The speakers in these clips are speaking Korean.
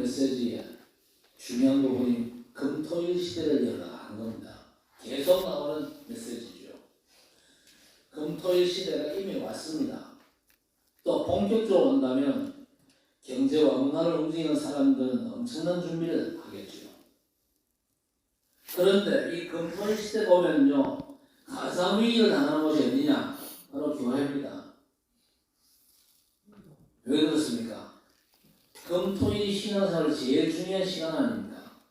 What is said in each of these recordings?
메시지에 중요한 부분이 금토일 시대를 열어가는 겁니다. 계속 나오는 메시지죠. 금토일 시대가 이미 왔습니다. 또 본격적으로 온다면 경제와 문화를 움직이는 사람들은 엄청난 준비를 하겠죠. 그런데 이 금토일 시대 보면요, 가장 위기를 당하는 곳이 어디냐? 바로 교회입니다. 왜 그렇습니까? 금토일이 신앙생활 제일 중요한 시간 아닙니까?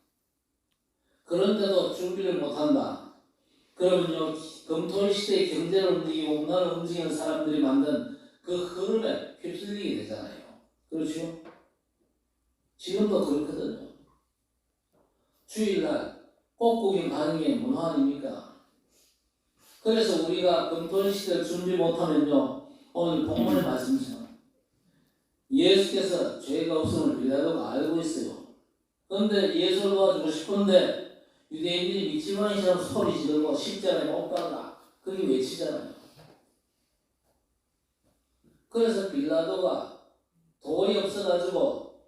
그런데도 준비를 못한다. 그러면요, 금토일 시대의 경제를 움직이고 문화를 움직이는 사람들이 만든 그 흐름에 휩쓸리게 되잖아요. 그렇죠? 지금도 그렇거든요. 주일날 꽃구경 가는 게 문화 아닙니까? 그래서 우리가 금토일 시대를 준비 못하면요, 오늘 본문의 말씀처럼 예수께서 죄가 없음을 빌라도가 알고 있어요. 그런데 예수를 도와주고 싶은데 유대인들이 미치광이처럼 소리 지르고 십자가에 못 박아 그렇게 외치잖아요. 그래서 빌라도가 돈이 없어가지고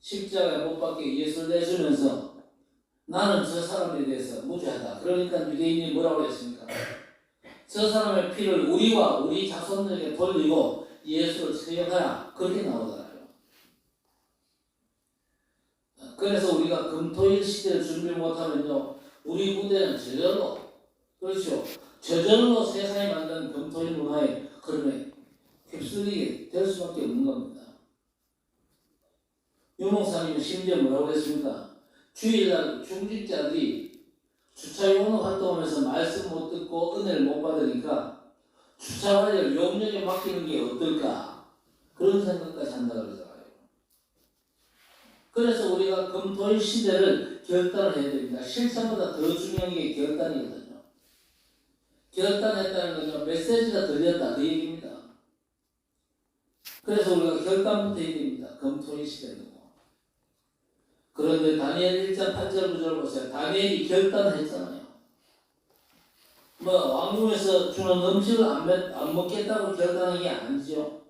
십자가에 못 박게 예수를 내주면서 나는 저 사람에 대해서 무죄하다. 그러니까 유대인이 뭐라고 했습니까? 저 사람의 피를 우리와 우리 자손들에게 돌리고 예수를 처형하라. 그렇게 나오잖아요. 그래서 우리가 금토일 시대를 준비 못하면요, 우리 부대는 저절로, 그렇죠, 저절로 세상에 만든 금토일 문화의 흐름에 휩쓸리게 될 수밖에 없는 겁니다. 유목사님은 심지어 뭐라고 했습니까? 주일날 중직자들이 주차용으로 활동하면서 말씀 못 듣고 은혜를 못 받으니까 주차 관리를 용역에 맡기는 게 어떨까? 그런 생각까지 한다 그러잖아요. 그래서 우리가 금토일 시대를 결단을 해야 됩니다. 실천보다 더 중요한 게 결단이거든요. 결단했다는 건 메시지가 들렸다 그 얘기입니다. 그래서 우리가 결단부터 해야 됩니다. 금토일 시대는. 그런데 다니엘 1장 8절 9절 보세요. 다니엘이 결단을 했잖아요. 왕궁에서 주는 음식을 안 먹겠다고 결단한 게 아니죠.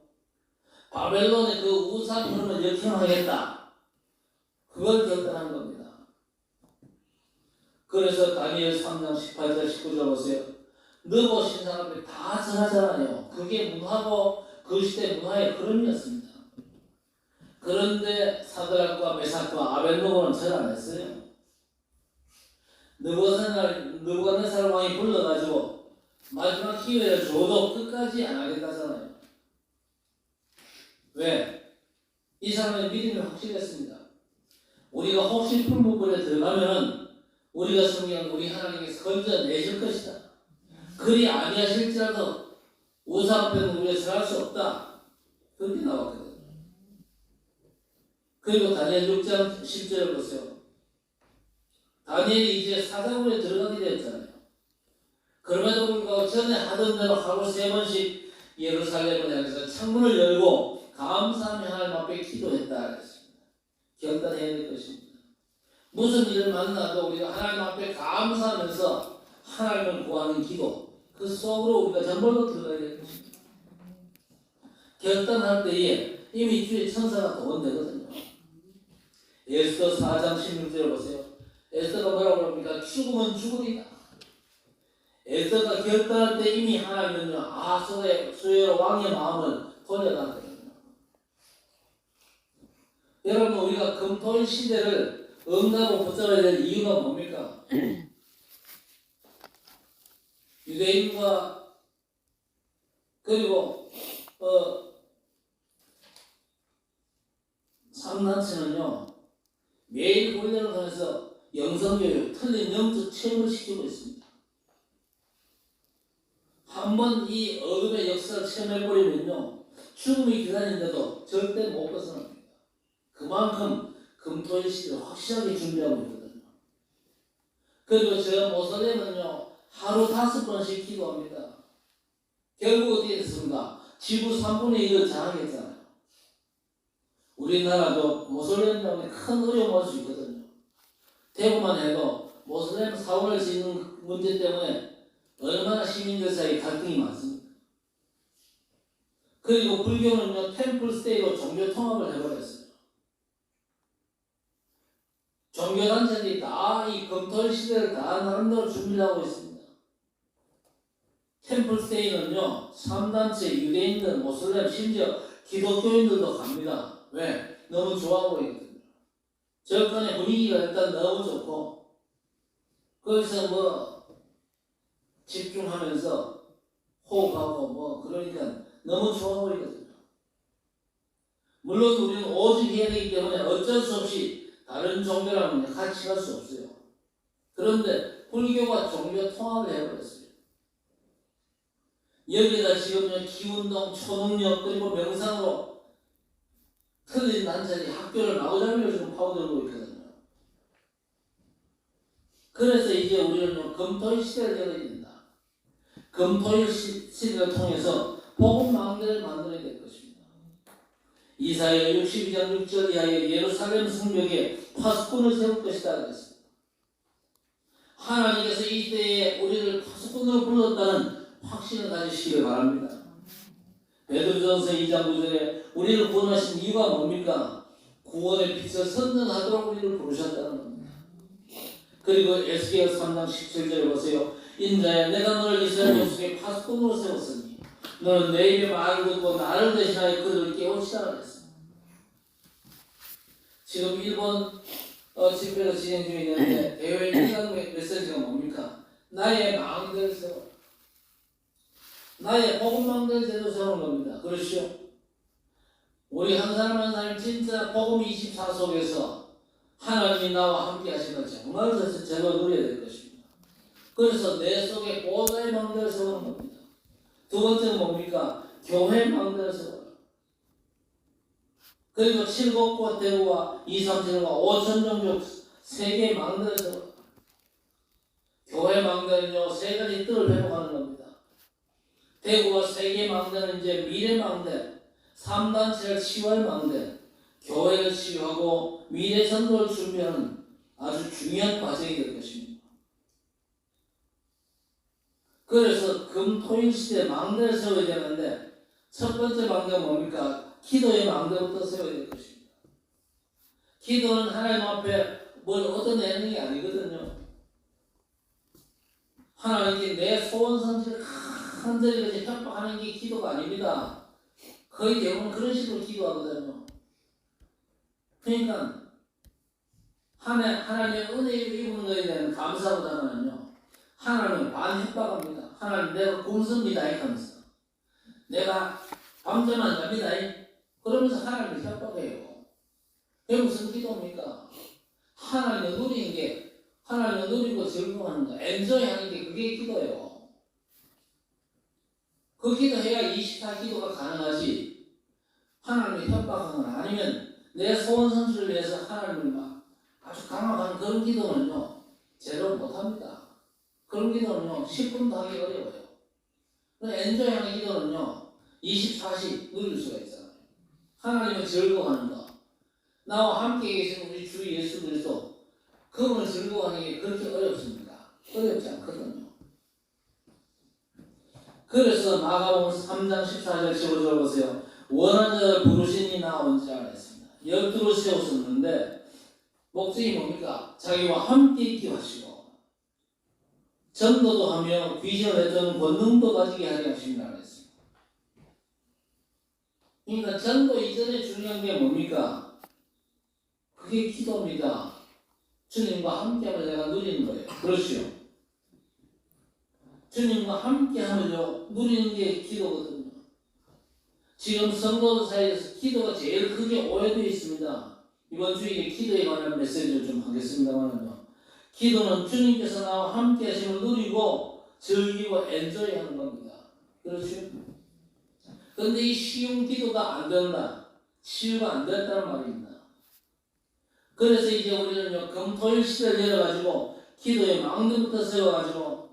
바벨론의 그 우상 흐름을 역행하겠다. 그걸 결단한 겁니다. 그래서 다니엘 3장 18절 19절 보세요. 느보 신상 앞에 다 전하잖아요. 그게 문화고 그 시대 문화의 흐름이었습니다. 그런데 사드락과 메삭과 아벳노고는 절 안 했어요. 느부갓네살 왕이 불러가지고 마지막 기회를 줘도 끝까지 안 하겠다잖아요. 왜? 이 사람의 믿음이 확실했습니다. 우리가 혹시 풀무불에 들어가면은 우리가 성경 우리 하나님께서 건져내실 것이다. 그리 아니하실지라도 우상 앞에는 우리가 설할 수 없다. 그렇게 나왔거든요. 그리고 다니엘 6장 10절을 보세요. 다니엘이 이제 사자굴에 들어가게 되었잖아요. 그럼에도 불구하고 전에 하던 대로 하루 3번씩 예루살렘을 향해서 창문을 열고 감사하며 하나님 앞에 기도했다 그랬습니다. 결단해야 될 것입니다. 무슨 일을 만나도 우리가 하나님 앞에 감사하면서 하나님을 구하는 기도, 그 속으로 우리가 전부로 들어가야 될 것입니다. 결단할 때에 이미 주의 천사가 동원되거든요. 에스더 4장 16절을 보세요. 에스더가 뭐라고 합니까? 죽으면 죽으리다. 에스더가 결단할 때 이미 하나님은요, 아수에로 왕의 마음을 돌려놨거든요. 여러분, 우리가 금토일 시대를 응답으로 붙잡아야 될 이유가 뭡니까? 유대인과 그리고 삼단체는요, 매일 훈련을 통해서 영성교육, 틀린 영적 체험을 시키고 있습니다. 한번 이 어둠의 역사를 체험해버리면요, 죽음이 기다리는데도 절대 못 벗어납니다. 그만큼 금토일 시대를 확실하게 준비하고 있거든요. 그리고 저 모슬렘은요, 하루 5번씩 기도합니다. 결국 어떻게 됐습니까? 지구 3분의 1을 장악했잖아요. 우리나라도 모슬렘 때문에 큰 어려움 올 수 있거든요. 대구만 해도 모슬렘 사원을 짓는 문제 때문에 얼마나 시민들 사이에 갈등이 많습니까? 그리고 불교는요, 템플 스테이로 종교 통합을 해버렸어요. 종교단체들이 다 이 검토일 시대를 다 나름대로 준비하고 있습니다. 템플스테이는요, 3단체 유대인들, 모슬렘, 심지어 기독교인들도 갑니다. 왜? 너무 좋아 보이거든요. 저간의 분위기가 일단 너무 좋고, 거기서 뭐 집중하면서 호흡하고 뭐 그러니까 너무 좋아 보이거든요. 물론 우리는 오직 해야 되기 때문에 어쩔 수 없이 다른 종교랑 같이 갈 수 없어요. 그런데 불교가 종교 통합을 해버렸어요. 여기다 지금 기운동, 초능력 그리고 명상으로 틀린 단체들이 학교를 마구잡이로 지금 파고들고 있거든요. 그래서 이제 우리는 검토일 시대를 열어야 된다. 검토일 시대를 통해서 복음 망대를 만들어야 될 것입니다. 이사야 62장 6절 이하에 예루살렘 성벽에 파수꾼을 세울 것이다 그랬습니다. 하나님께서 이 때에 우리를 파수꾼으로 불렀다는 확신을 가지시기를 바랍니다. 베드로전서 2장 9절에 우리를 구원하신 이유가 뭡니까? 구원의 빛을 선전하도록 우리를 부르셨다는 겁니다. 그리고 에스겔 3장 17절에 보세요. 인자야 내가 너를 이스라엘 족속의 파수꾼으로 세웠으니 너는 내 입의 말을 듣고 나를 대신하여 그들을 깨우치라 그랬습니다. 지금 일본 집회가 진행 중에 있는데 대회 1강 메시지가 뭡니까? 나의 마음대로 세워. 나의 복음망대를 제대로 세우는 겁니다. 그렇죠? 우리 한 사람 한 사람 진짜 복음 24 속에서 하나님이 나와 함께 하시는 정말 제대로 누려야 될 것입니다. 그래서 내 속에 보좌의 망대를 세우는 겁니다. 두 번째는 뭡니까? 교회 망대를 세워라. 그리고 칠곡과 대구와 2, 3, 7과 5천 종족 세 개의 망대를 세워라. 교회 망대는요, 세 가지 뜰을 회복하는 겁니다. 대구와 세계 망대는 이제 미래 망대, 3단체를 치유할 망대, 교회를 치유하고 미래 전도를 준비하는 아주 중요한 과정이 될 것입니다. 그래서 금토일 시대에 망대를 세워야 되는데 첫 번째 망대가 뭡니까? 기도의 망대부터 세워야 될 것입니다. 기도는 하나님 앞에 뭘 얻어내는 게 아니거든요. 하나님께 내 소원 성취를 간절히 협박하는 게 기도가 아닙니다. 거의 대부분 그런 식으로 기도하거든요. 그러니까 하나님의 은혜를 입은 것에 대한 감사보다는요, 하나님을 반협박합니다. 하나님 내가 굶습니다 이러면서 내가 밤잠 안 잡니다 그러면서 하나님을 협박해요. 그게 무슨 기도입니까? 하나님을 누리는 게 하나님을 누리고 즐거워하는 거, 엔조이하는 게 그게 기도예요. 그 기도해야 24기도가 가능하지. 하나님을 협박하거나 아니면 내 소원 성취를 위해서 하나님을 막 아주 강화하는 그런 기도는요, 제대로 못합니다. 그런 기도는요, 10분도 하기 어려워요. 엔조이하는 기도는요, 24시 누릴 수가 있잖아요. 하나님을 즐거워하는 거. 나와 함께 계신 우리 주 예수 그리스도, 그분을 즐거워하는 게 그렇게 어렵습니다. 어렵지 않거든요. 그래서 마가복음 3장 14절 15절 보세요. 원하는 자를 부르시니 나온지라 그랬습니다. 12를 세웠었는데 목적이 뭡니까? 자기와 함께 있게 하시고 전도도 하며 귀신을 내쫓는 권능도 가지게 하게 하십니다 그랬습니다. 그러니까 전도 이전에 중요한 게 뭡니까? 그게 기도입니다. 주님과 함께하면 내가 누리는 거예요. 그렇죠? 주님과 함께하면요 누리는 게 기도거든요. 지금 성도들 사이에서 기도가 제일 크게 오해되어 있습니다. 이번 주에 기도에 관한 메시지를 좀 하겠습니다만요. 기도는 주님께서 나와 함께 하심을 누리고 즐기고 엔조이하는 겁니다. 그렇죠? 그런데 이 쉬운 기도가 안 된다. 치유가 안 됐다는 말입니다. 그래서 이제 우리는요 금토일 시대를 열어가지고 기도의 망대부터 세워가지고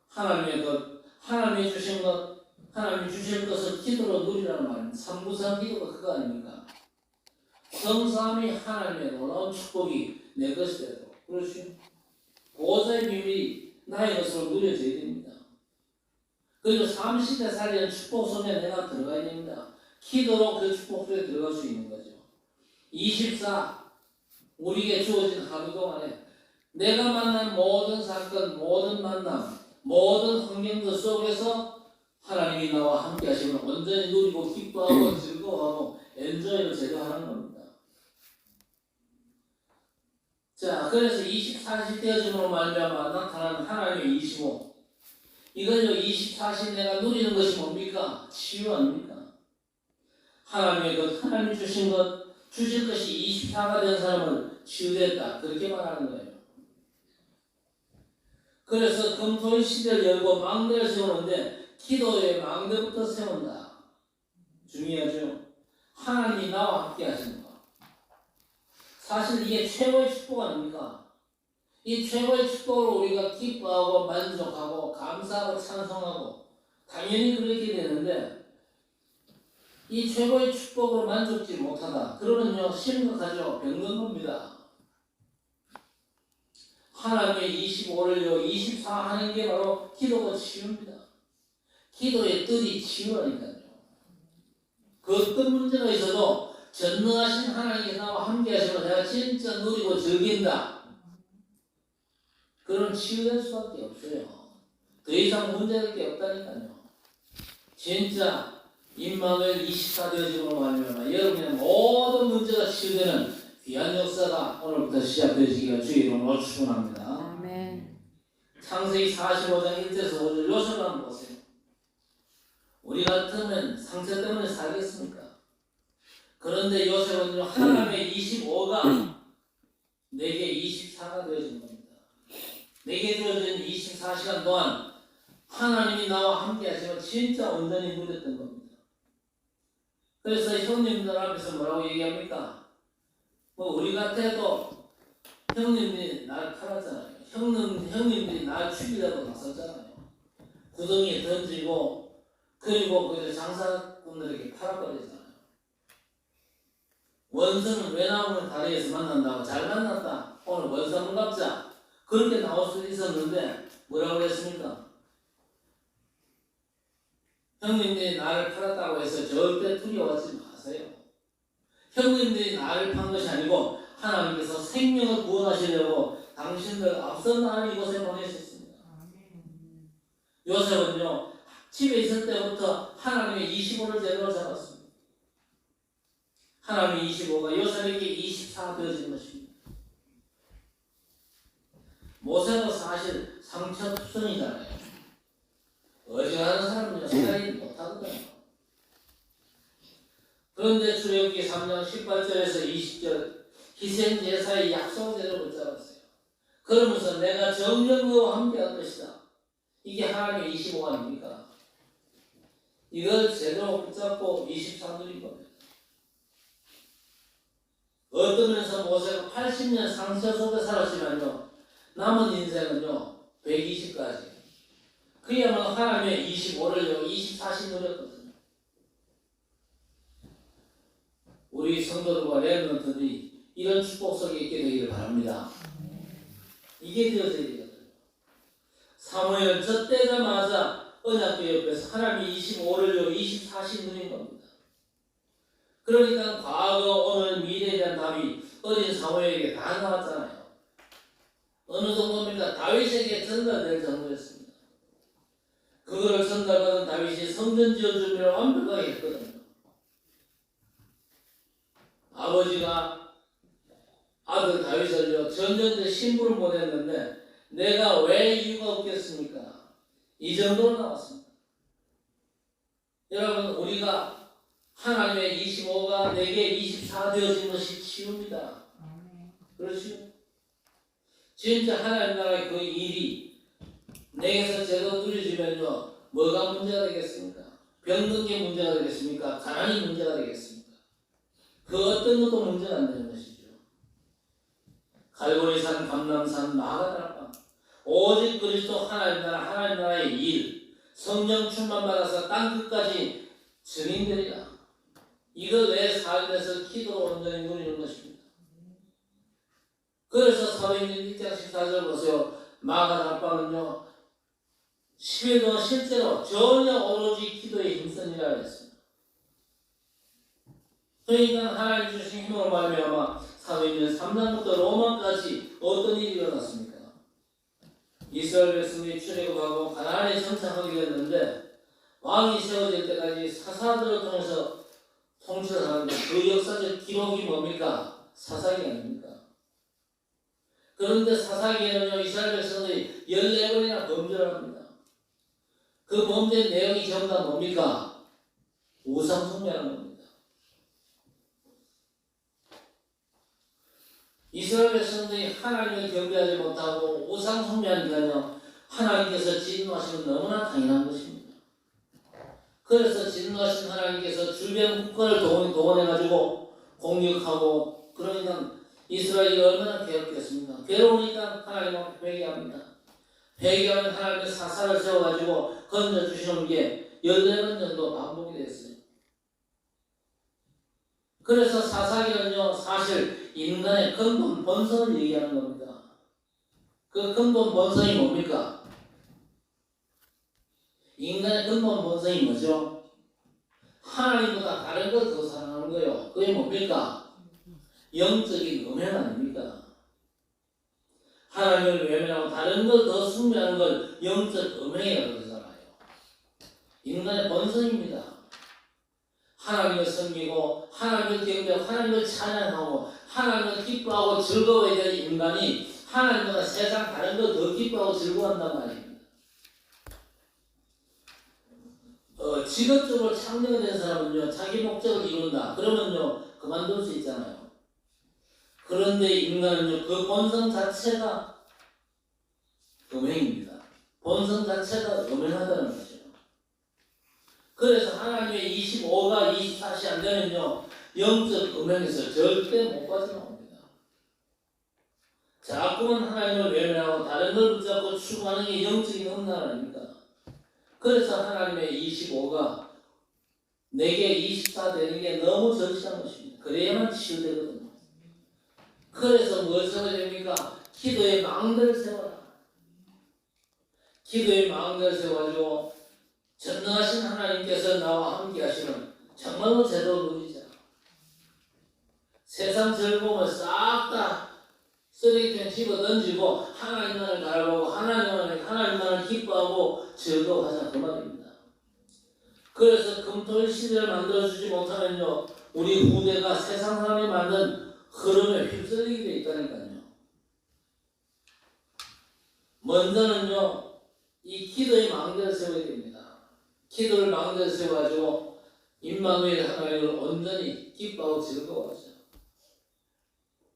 하나님의 것, 하나님이 주신 것, 하나님이 주실 것을 기도로 누리라는 말입니다. 삼부상 기도가 그거 아닙니까? 성삼위 하나님의 놀라운 축복이 내 것이 되도록. 그렇지? 보좌의 비밀이 나의 것으로 누려져야 됩니다. 그리고 삼시대 살리는 축복 속에 내가 들어가야 됩니다. 기도로 그 축복 속에 들어갈 수 있는 거죠. 24 우리에게 주어진 하루 동안에 내가 만난 모든 사건, 모든 만남, 모든 환경들 속에서 하나님이 나와 함께 하시면 온전히 누리고 기뻐하고 즐거워하고 엔조이를 제대하는 겁니다. 자, 그래서 24시 되어짐으로 말미암아 나타나는 하나님의 25. 이걸요 24시 내가 누리는 것이 뭡니까? 치유 아닙니까? 하나님의 것, 하나님 주신 것, 주실 것이 24가 된 사람은 치유됐다. 그렇게 말하는 거예요. 그래서 금토일 시대를 열고 망대를 세우는데 기도의 망대부터 세운다. 중요하죠. 하나님이 나와 함께 하시는 거. 사실 이게 최고의 축복 아닙니까? 이 최고의 축복을 우리가 기뻐하고 만족하고 감사하고 찬송하고 당연히 그렇게 되는데 이 최고의 축복으로 만족지 못하다. 그러면요 심각하죠. 병든 겁니다. 하나님의 25를요 24 하는 게 바로 기도가 치유입니다. 기도의 뜻이 치유라니까요. 그 어떤 문제가 있어도 전능하신 하나님이 나와 함께 하시면 내가 진짜 누리고 즐긴다. 그런 치유될 수밖에 없어요. 더 이상 문제될 게 없다니까요. 진짜 임마누엘 24 되어짐으로 말미암아 여러분의 모든 문제가 치유되는 귀한 역사가 오늘부터 시작되시기를 주의 이름으로 축원합니다. 아멘. 창세기 45장 1절에서 5절 요셉을 한번 보세요. 우리 같으면 상처 때문에 살겠습니까? 그런데 요셉은요 하나님의 25가 내게 24가 되어진 겁니다. 내게 주어진 24시간 동안 하나님이 나와 함께 하시면 진짜 온전히 누렸던 겁니다. 그래서 형님들 앞에서 뭐라고 얘기합니까? 뭐 우리 같아도 형님들이 날 팔았잖아요. 형님들이 날 죽이려고 나섰잖아요. 구덩이에 던지고 그리고 그 장사꾼들에게 팔아버리잖아요. 원수는 왜 나오는 다리에서 만난다고 잘 만났다. 오늘 원수 한번 갚자. 그렇게 나올 수 있었는데 뭐라고 했습니까? 형님들이 나를 팔았다고 해서 절대 두려워하지 마세요. 형님들이 나를 판 것이 아니고 하나님께서 생명을 구원하시려고 당신들 앞서 나를 이곳에 보내셨습니다. 요셉은요 집에 있을 때부터 하나님의 25를 제대로 잡았습니다. 하나님의 25가 요셉에게 24가 되어진 것입니다. 모세도 사실 상처투성이잖아요. 어지간한 사람은요 생각이 못하거든요. 그런데 출애굽기 3장 18절에서 20절 희생제사의 약속대로 붙잡았어요. 그러면서 내가 정녕 너와 함께 할 것이다. 이게 하나님의 25가 아닙니까? 이걸 제대로 붙잡고 24 누린 겁니다. 어떤 면에서 모세가 80년 상처 속에 살았지만요 남은 인생은요 120까지 그야말로 하나님의 25를요 24씩 누렸거든요. 우리 성도들과 렘넌트들이 이런 축복 속에 있게 되기를 바랍니다. 이게 되어져야 되거든요. 사무엘은 저 때자마자 언약궤 옆에서 하나님이 25를요 24씩 누린 겁니다. 그러니까 과거, 오늘, 미래에 대한 답이 어린 사무엘에게 다 나왔잖아요. 어느 정도입니까? 다윗에게 전달될 정도였습니다. 그거를 전달받은 다윗이 성전 지어 준비를 완벽하게 했거든요. 아버지가 아들 다윗을요 전쟁때 신부를 보냈는데 내가 왜 이유가 없겠습니까? 이 정도로 나왔습니다. 여러분 우리가 하나님의 25가 내게 24 되어진 것이 치유입니다. 그렇죠? 진짜 하나님 나라의 그 일이 내게서 제대로 누려지면요 뭐가 문제가 되겠습니까? 병든 게 문제가 되겠습니까? 가난이 문제가 되겠습니까? 그 어떤 것도 문제가 안 되는 것이죠. 갈보리산, 감람산, 마가다락방 오직 그리스도 하나님 나라의 일 성령 충만 받아서 땅 끝까지 증인되리라. 이걸 내 삶에서 기도로 온전히 누리는 것입니다. 그래서 사도행전 1장 14절 보세요. 마가다락방은요 10일 동안 실제로 전혀 오로지 기도에 힘쓰니라 했습니다. 그러니까 하나님 주신 힘으로 말미암아 사도행전 3장부터 로마까지 어떤 일이 일어났습니까? 이스라엘 백성이 출애굽하고 가나안에 정착하게 됐는데 왕이 세워질 때까지 사사들을 통해서 통치를 하는데 그 역사적 기록이 뭡니까? 사사기 아닙니까? 그런데 사사기에는요, 이스라엘 백성들이 14번이나 범죄를 합니다. 그 범죄 내용이 전부 다 뭡니까? 우상 숭배하는 겁니다. 이스라엘 백성들이 하나님을 경배하지 못하고 우상 숭배하니까요, 하나님께서 진노하시면 너무나 당연한 것입니다. 그래서 진노하신 하나님께서 주변 국가를 동원해가지고 공격하고, 그러니까 이스라엘이 얼마나 괴롭겠습니까? 괴로우니까 하나님 앞에 회개합니다. 회개하면 하나님의 사사를 세워가지고 건져주시는 게 14번 정도 반복이 됐어요. 그래서 사사기는요, 사실 인간의 근본 본성을 얘기하는 겁니다. 그 근본 본성이 뭡니까? 인간의 근본 본성이 뭐죠? 하나님보다 다른 걸 더 사랑하는 거예요. 그게 뭡니까? 영적인 음행 아닙니까? 하나님을 외면하고 다른 걸 더 숭배하는 걸 영적 음행이라고 그러잖아요. 인간의 본성입니다. 하나님을 섬기고 하나님을 경배하고 하나님을 찬양하고 하나님을 기뻐하고 즐거워해야 될 인간이 하나님보다 세상 다른 걸 더 기뻐하고 즐거워한단 말입니다. 직업적으로 창조된 사람은요, 자기 목적을 이룬다. 그러면요, 그만둘 수 있잖아요. 그런데 인간은요, 그 본성 자체가 음행입니다. 본성 자체가 음행하다는 거죠. 그래서 하나님의 25가 24시 안 되면요, 영적 음행에서 절대 못 빠져나옵니다. 자꾸만 하나님을 외면하고 다른 걸 붙잡고 추구하는 게 영적인 음란 아닙니까? 그래서 하나님의 25가 내게 24 되는 게 너무 절실한 것입니다. 그래야만 치유되거든요. 그래서 뭘 세워야 됩니까? 기도의 망대를 세워라. 기도의 망대를 세워가지고 전능하신 하나님께서 나와 함께 하시는 정말로 제대로 누리자. 세상 즐거움을 싹 다 쓰레기통에 집어 던지고 하나님만을 바라보고 하나님만을 기뻐하고 즐거워하자 그 말입니다. 그래서 금토일 시대를 만들어주지 못하면요, 우리 후대가 세상 사람이 만든 흐름에 휩쓸리게 돼 있다니까요. 먼저는요, 이 기도의 망대를 세워야 됩니다. 기도를 망대를 세워가지고 임마누엘 하나님을 온전히 기뻐하고 즐거워하자.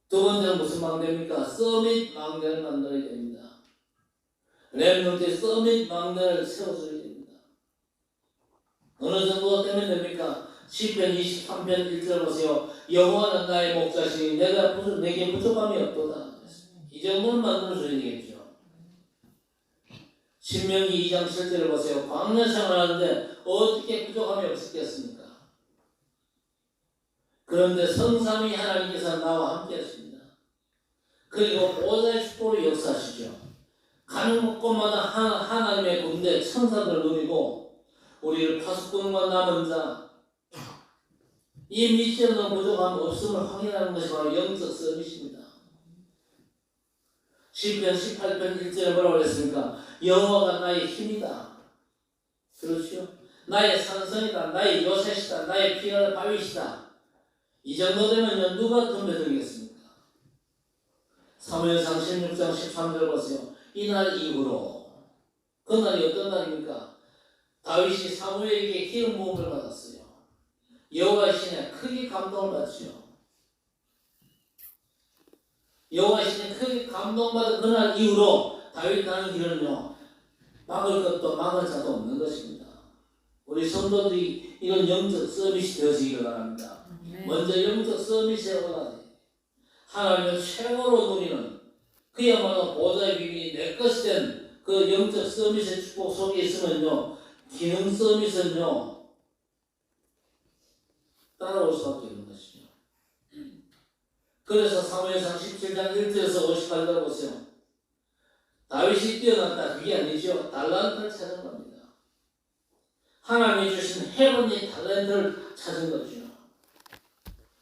두 번째는 무슨 망대입니까? 서밋 망대를 만들어야 됩니다. 렘넌트의 서밋 망대를 세워줘야 됩니다. 어느 정도 되면 됩니까? 시편 23편 1절 보세요. 여호와는 나의 목자시니 내게 부족함이 없도다. 이 정도는 만들어줘야 되겠죠. 신명기 2장 7절을 보세요. 광야 생활하는데 어떻게 부족함이 없었겠습니까? 그런데 성삼위 하나님께서 나와 함께 하십니다. 그리고 보좌의 축복으로 역사하시죠. 가는 곳마다 하나님의 군대 천사들을 누리고 우리를 파수꾼과 남은 자, 이 미션은 부족함 없음을 확인하는 것이 바로 영적 서밋입니다. 시편 18편 1절에 뭐라고 그랬습니까? 여호와가 나의 힘이다. 그렇죠? 나의 산성이다. 나의 요새시다. 나의 피할 바위시다. 이 정도 되면 누가 덤벼들겠습니까? 사무엘상 16장 13절 보세요. 이날 이후로, 그날이 어떤 날입니까? 다윗이 사무엘에게 기름 부음을 받았어요. 여호와 신에 크게 감동을 받죠. 여호와 신에 크게 감동받은 그날 이후로 다윗이 가는 길은요, 막을 것도 막을 자도 없는 것입니다. 우리 성도들이 이런 영적 서밋이 되어지기를 바랍니다. 먼저 영적 서밋에 올라가야 돼요. 하나님을 최고로 누리는, 그야말로 보좌의 비밀이 내 것이 된 그 영적 서밋의 축복 속에 있으면요, 기능 서밋은요 따라올 수밖에 없는 것이죠. 그래서 사무엘상 17장 1절에서 58절 보세요. 다윗이 뛰어났다. 그게 아니죠. 달란트를 찾은 겁니다. 하나님이 주신 헤븐리 탤런트를 찾은 거죠.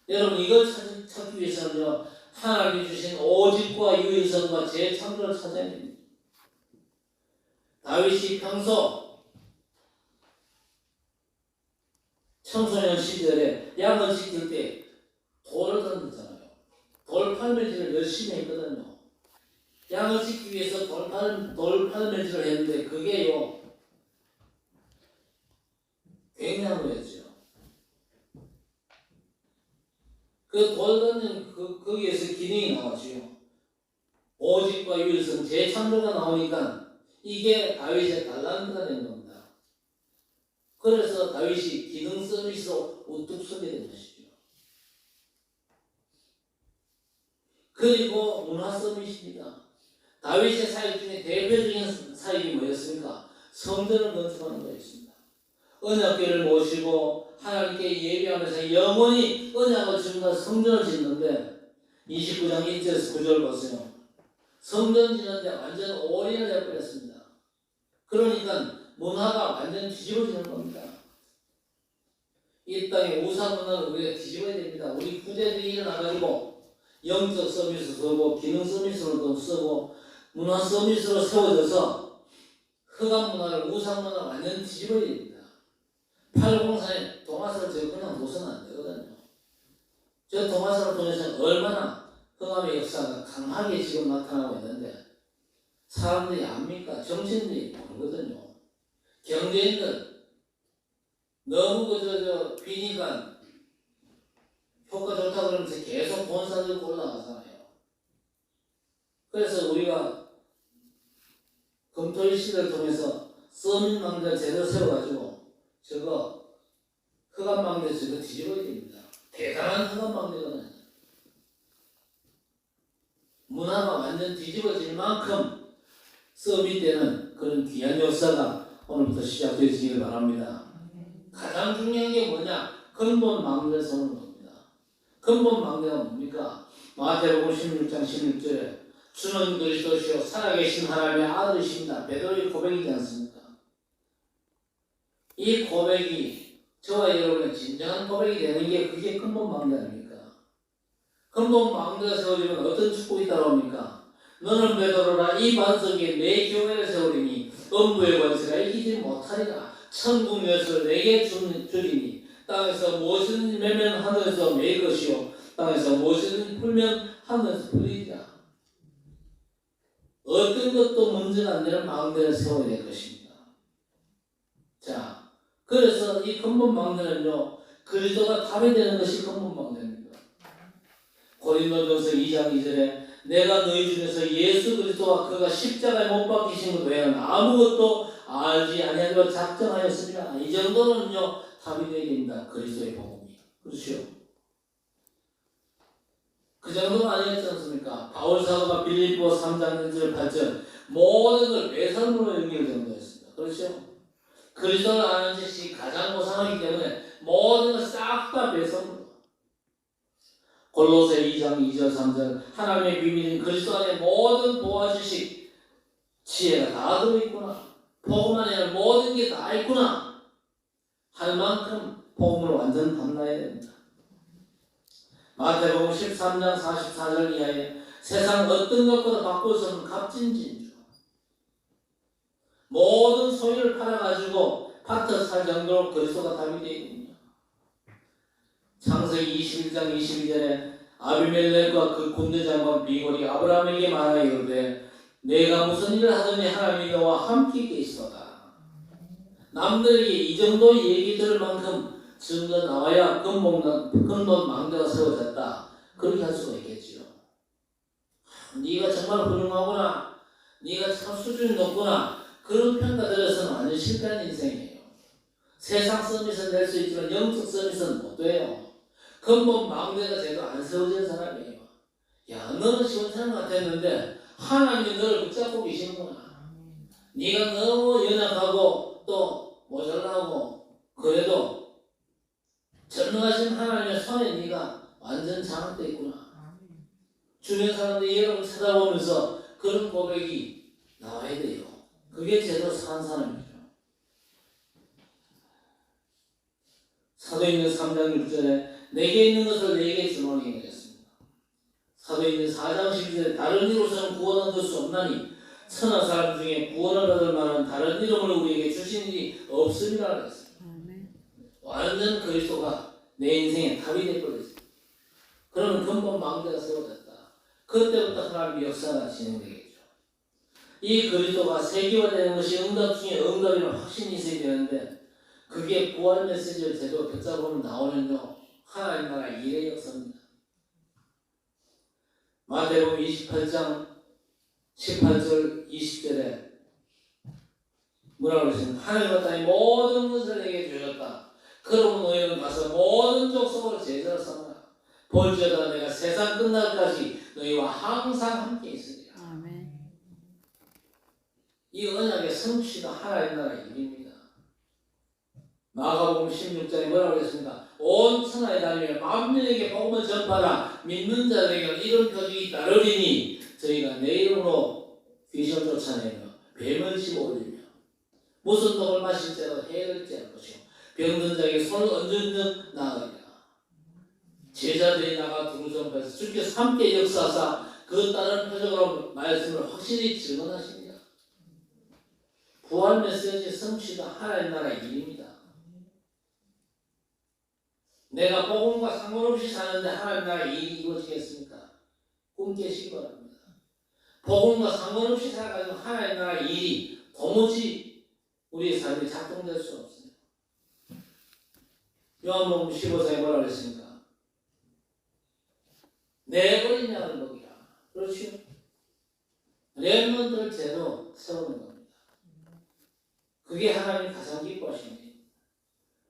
여러분, 이걸 찾기 위해서는요, 하나님이 주신 오직과 유일성과 재창조를 찾아야 됩니다. 다윗이 평소 청소년 시절에 양을 지킬 때 돌을 던졌잖아요. 돌팔매질을 열심히 했거든요. 양을 지키기 위해서 돌팔매질을 했는데 그게요 굉장한 거였죠. 그 돌 던진 거기에서 기능이 나왔죠. 오직과 유일성 재창조가 나오니까 이게 다윗의 달란트가 된 겁니다. 그래서 다윗이 기능 서비스로 우뚝 서게 된 것이죠. 그리고 문화 서비스입니다. 다윗의 사역 중에 대표적인 사역이 뭐였습니까? 성전을 건축하는 거였습니다. 언약궤를 모시고 하나님께 예배하면서 영원히 언약을 주는 성전을 짓는데 29장 1절에서 9절 보세요. 성전 짓는데 완전 올인을 해버렸습니다. 그러니까 문화가 완전 뒤집어지는 겁니다. 이 땅의 우상 문화를 우리가 뒤집어야 됩니다. 우리 부자들이 일어나가지고 영적 서비스 쓰고 기능 서비스로도 쓰고 문화 서비스로 세워져서 흑암 문화를 우상 문화 완전 뒤집어야 됩니다. 803에 동화사를 제가 그냥 놓으면 안 되거든요. 저 동화사를 통해서 얼마나 흑암의 역사가 강하게 지금 나타나고 있는데 사람들이 압니까? 정치인들이 모르거든요. 경제인들 너무 그저 비니까 효과 좋다 그러면서 계속 돈 사들고 올라가잖아요. 그래서 우리가 금토일 시대를 통해서 서민망대를 제대로 세워가지고 저거 흑암망대 저거 뒤집어야 됩니다. 대단한 흑암망대거든요. 문화가 완전 뒤집어질 만큼 서밋되는 그런 귀한 역사가 오늘부터 시작되시길 바랍니다. 가장 중요한 게 뭐냐? 근본 망대를 세우는 겁니다. 근본 망대가 뭡니까? 마태복음 16장 16절에 주는 그리스도시요 살아계신 하나님의 아들이십니다. 베드로의 고백이지 않습니까? 이 고백이 저와 여러분의 진정한 고백이 되는 게 그게 근본 망대 아닙니까? 근본 망대가 세워지면 어떤 축복이 따라옵니까? 너는 베드로라 이 반석에 내 교회를 세우리니 음부의 권세가 이기지 못하리라. 천국 엿을 내게 주리니 땅에서 무엇이든지 매면 하늘에서 매일 것이요 땅에서 무엇이든지 풀면 하늘에서 풀리리라. 어떤 것도 문제가 안 되는 망대를 세워야 될 것입니다. 자, 그래서 이 근본 망대는요 그리스도가 답이 되는 것이 근본 망대입니다. 고린도전서 2장 2절에 내가 너희 중에서 예수 그리스도와 그가 십자가에 못 박히신 것 외에는 아무것도 알지 아니하기로 작정하였습니다. 이 정도는요 답이 되어야 됩니다. 그리스도의 복음이. 그렇죠? 그 정도는 아니었지 않습니까? 바울 사도가 빌립보 3장 1절 8절 모든 걸 배설물로 연결되었습니다. 그렇죠? 그리스도를 아는 것이 가장 고상하기 때문에 모든 걸 싹 다 배설물. 골로새 2장 2절 3절 하나님의 비밀인 그리스도 안에 모든 보화 지식 지혜가 다 들어있구나. 복음 안에는 모든 게 다 있구나 할 만큼 복음을 완전 담나야 됩니다. 마태복음 13장 44절 이하에 세상 어떤 것보다 바꿀 수 없는 값진 진주 모든 소유를 팔아가지고 밭을 살 정도로 그리스도가 답이 되어 있군요. 창세기 21장 22절에 아비멜렉과 그 군대 장관 비골이 아브라함에게 말하여 이르되 내가 무슨 일을 하더니 하나님이 너와 함께 계시도다. 남들에게 이 정도 얘기 들을 만큼 증거 나와야 근본 망대가 세워졌다. 그렇게 할 수가 있겠지요. 네가 정말 훌륭하구나. 네가 참 수준이 높구나. 그런 평가 들어서는 완전 실패한 인생이에요. 세상 서밋은 낼 수 있지만 영적 서밋은 못 돼요. 근본 망대가 제대로 안 세워진 사람이에요. 야, 너는 시원찮은 것 같았는데 하나님이 너를 붙잡고 계시는구나. 네가 너무 연약하고 또 모자라고 그래도 전능하신 하나님의 손에 네가 완전 장악되어 있구나. 주변 사람들이 여러분 찾아보면서 그런 고백이 나와야 돼요. 그게 제대로 산 사람이죠. 사도행전 3장 6절에 내게 있는 것을 내게 주노니 그랬습니다. 사도행전 4장 11절에 다른 이로서는 구원을 얻을 수 없나니 천하 사람 중에 구원을 얻을 만한 다른 이름을 우리에게 주신 일이 없음이라 그랬어요. 완전 그리스도가 내 인생의 답이 되어버렸어요. 그러면 근본 망대가 세워졌다. 그때부터 하나님의 역사가 진행되겠죠. 이 그리스도가 세계화되는 것이 응답 중에 응답이라는 확신이 있어야 되는데 그게 부활 메시지를 제대로 붙잡으면 나오면요 하나님 나라 일의 역사입니다. 마태복음 28장 18절 20절에 뭐라고 그러시면 하나님과 땅의 모든 것을 내게 주셨다. 그러면 너희는 가서 모든 족속을 제자로 삼으라. 본주에다 내가 세상 끝날까지 너희와 항상 함께 있으리라. 아멘. 이 언약의 성취가 하나님 나라의 일입니다. 마가복음 16장에 뭐라고 했습니까? 온 천하에 다니며 만민에게 복음을 전파하라. 믿는 자들에게 이런 표징이 따르리니 저희가 내 이름으로 귀신을 쫓아내며 뱀을 집어올리며 무슨 독을 마실지라도 해를 째할 것이요 병든 자에게 손을 얹은 나으리라. 제자들이 나가 두루 전파해서 주께서 함께 역사하사 그 따른 표적으로 말씀을 확실히 증언하십니다. 부활 메시지 성취가 하나님 나라의 일입니다. 내가 복음과 상관없이 사는데 하나님 나라의 일이 이루어지겠습니까? 꿈 깨시기 바랍니다. 복음과 상관없이 살아가는 하나님 나라의 일이 도무지 우리의 삶에 작동될 수 없어요. 요한복음 15장에 뭐라고 했습니까? 내 어린 양을 먹이라. 그렇죠? 렘넌트를 제로 세우는 겁니다. 그게 하나님이 가장 기뻐하시는 일입니다.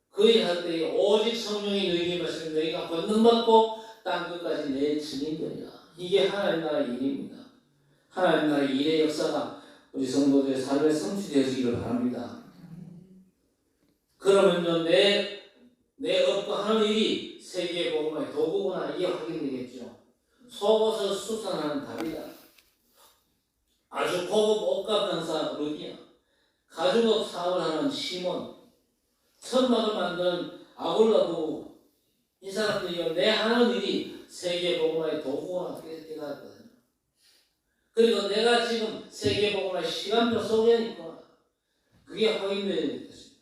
그 일할 때 오직 성령이 너희에게 임하시면 너희가 권능받고 땅끝까지 내 증인되리라. 이게 하나님 나라의 일입니다. 하나님 나라의 일의 역사가 우리 성도들의 삶에 성취되어지기를 바랍니다. 그러면요 내 업고 하는 일이 세계의 복음의 도구구나 이게 확인되겠죠. 속옷을 수선하는 답이다. 아주 고급 옷값 강사 루디아, 가죽업 사업을 하는 시몬, 천막을 만드는 아굴라 부부, 이 사람들이 내 하는 일이 세계 복음의 도구구나 깨달았거든요. 그리고 내가 지금 세계 복음의 시간표 속에 있구나. 그게 확인되어야 되겠습니다.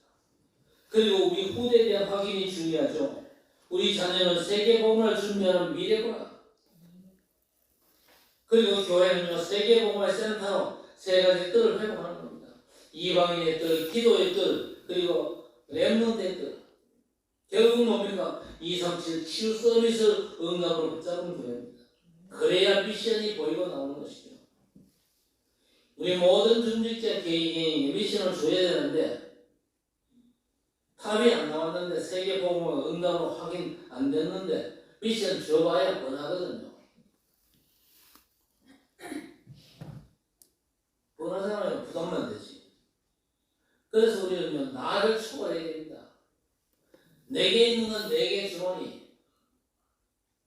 그리고 우리 후대에 대한 확인이 중요하죠. 우리 자녀는 세계 복음을 준비하는 미래구나. 그리고 교회는요 세계복음의 센터로 세 가지 뜰을 회복하는 겁니다. 이방인의 뜰, 기도의 뜰, 그리고 렘넌트의 뜰. 결국 뭡니까? 237 치유 서비스 응답으로 붙잡은 교회입니다. 그래야 미션이 보이고 나오는 것이죠. 우리 모든 중직자 개인이 미션을 줘야 되는데 답이 안 나왔는데 세계복음의 응답으로 확인 안 됐는데 미션 줘봐야 뻔하거든요. 뻔하잖아요. 부담만 되지. 그래서 우리는 나를 초월해야 됩니다. 내게 있는 건 내게 주머니.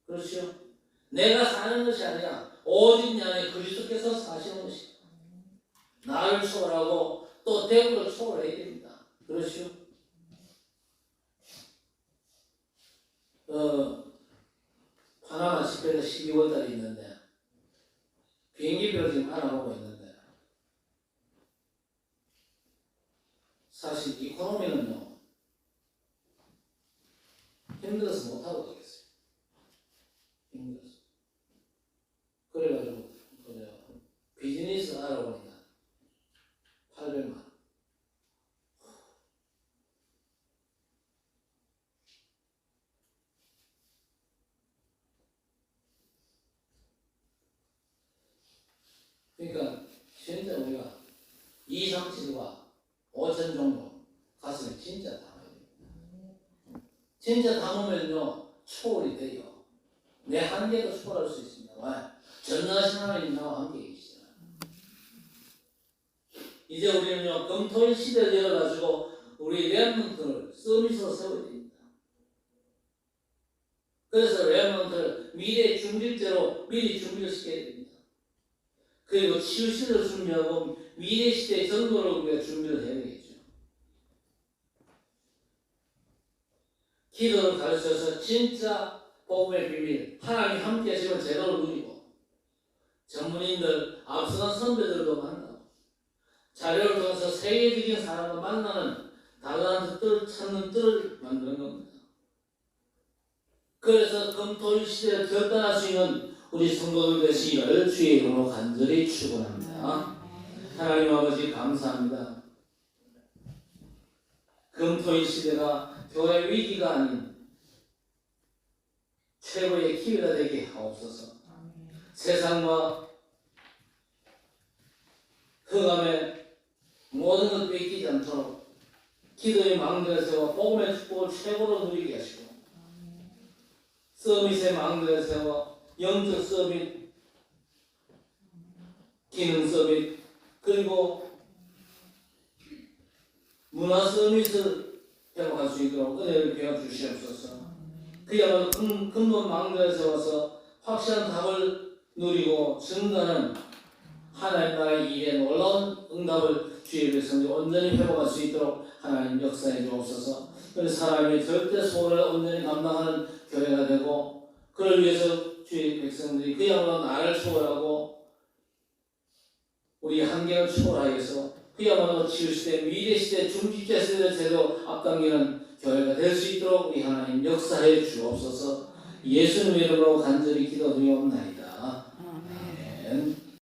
그렇죠? 내가 사는 것이 아니라 오직 내 안에 그리스도께서 사시는 것이다. 나를 초월하고 또 대구를 초월해야 됩니다. 그렇죠? 파나마 집회가 12월달에 있는데 비행기표를 지금 알아보고 있는데 사실 이코노미는요 힘들어서 못하고 가겠어요. 힘들어서. 그래가지고 비즈니스 알아보니까 800만 원. 그러니까 진짜 우리가 237과 5천 정도 갔으면 진짜 담아야 됩니다. 진짜 담으면요 초월이 돼요. 내 한계도 초월할 수 있습니다. 왜? 전능하신 하나님 나와 함께 계시잖아요. 이제 우리는요 금토일 시대를 열어가지고 우리 렘넌트를 서비스로 세워야 됩니다. 그래서 렘넌트를 미래의 중직제로 미리 준비를 시켜야 됩니다. 그리고 치유 시대를 준비하고 미래 시대의 전도를 우리가 준비를 해야 되겠죠. 기도를 가르쳐서 진짜 복음의 비밀, 하나님 함께 하시면 제대로 누리고 전문인들, 앞서간 선배들도 만나고 자료를 통해서 세계적인 사람과 만나는 달란트 뜰을 찾는 뜰을 만드는 겁니다. 그래서 금토일 시대를 결단할 수 있는 우리 성도들 되시기를 주의 이름으로 간절히 축원합니다. 하나님 아버지 감사합니다. 금토일 시대가 교회 위기가 아닌 최고의 기회가 되게 하옵소서. 세상과 흑암의 모든 것 뺏기지 않도록 기도의 망대를 세워 복음의 축복을 최고로 누리게 하시고 서밋의 망대를 세워 영적 서밋, 기능 서밋, 그리고 문화 서밋을 회복할 수 있도록 은혜를 베어 주시옵소서. 그야말로 근본 망대를 세워서 확실한 답을 누리고 증거하는 하나님 나라의 일에 놀라운 응답을 주의 백성들이 온전히 회복할 수 있도록 하나님 역사해 주옵소서. 그래서 사람의 절대 소원을 온전히 감당하는 교회가 되고 그를 위해서 주의 백성들이 그야말로 나를 초월하고 우리 한계를 초월하여서 그야말로 치유시대, 미래시대, 중직자 시대를 제도 앞당기는 교회가 될 수 있도록 우리 하나님 역사해 주옵소서. 예수님의 이름으로 간절히 기도드리옵나이다. 아멘.